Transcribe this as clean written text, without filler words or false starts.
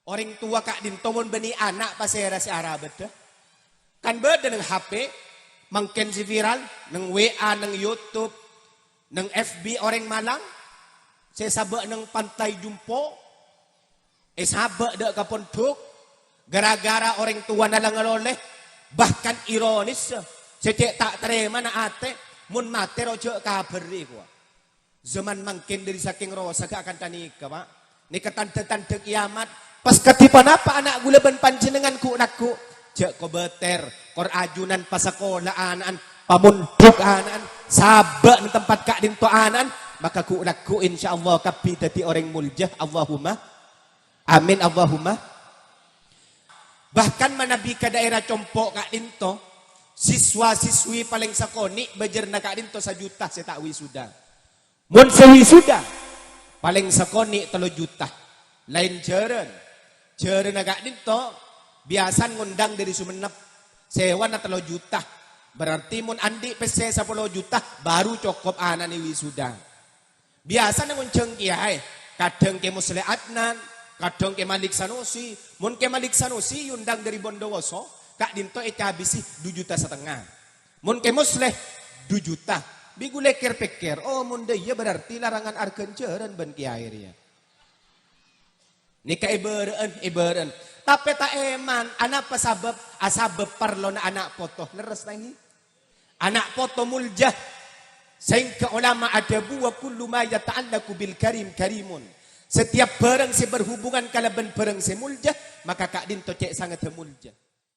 Orang tua kak dinto mun beni anak pasera si Arab dah. Kan beda dengan HP, mungkin si viral, nang WA, nang YouTube, nang FB orang Malang, saya sabak nang pantai Jumpo, sabak dak kapon duk, gara-gara orang tua nalang oleh, bahkan ironis, saya tak terima na ate, mun mate rojo kaberi gua. Zaman mungkin dari saking rosa gak akan tanika pak, ni ketante-tante kiamat, pas ketipan apa anak gula ban panjenengan ku nakku. Jak ko beter, kor ajunan pasakolaan, pamunduk anan, sabak ng tempat kak dinto anan, maka ku insyaallah kapi dadi orang muljah, Allahumma. Amin Allahumma. Bahkan manabi ka daerah Compo kak dinto, siswa-siswi paling sakoni bajer na kak dinto sa juta sa tak wisuda. Mun sa wisuda, paling sakoni 3 juta. Lain jeren. Jeren na kak dinto, biasa ngundang dari Sumenep sewa na 3 juta. Berarti mun andi pese 10 juta baru cukup anak ni wisuda. Biasa na ngunceng kiai, kadang ke Musle Adnan, kadang ke Malik Sanusi. Mun ke Malik Sanusi yundang dari Bondowoso, kak dinto habisi 2,5 juta. Mun ke Musle 2 juta. Bigu lekir-pikir, oh mun dia berarti larangan arken jeren ben kiai ria. Nika iberen. Tapi tak eman, anak pasabab, asabab parlo na anak foto. Leres lagi. Anak foto muljah. Sehingga ulama ada buah kullu ma yata'allaku bil karim karimun. Setiap barang si berhubungan kalaban barang si muljah, maka kak dinto cek sangat muljah.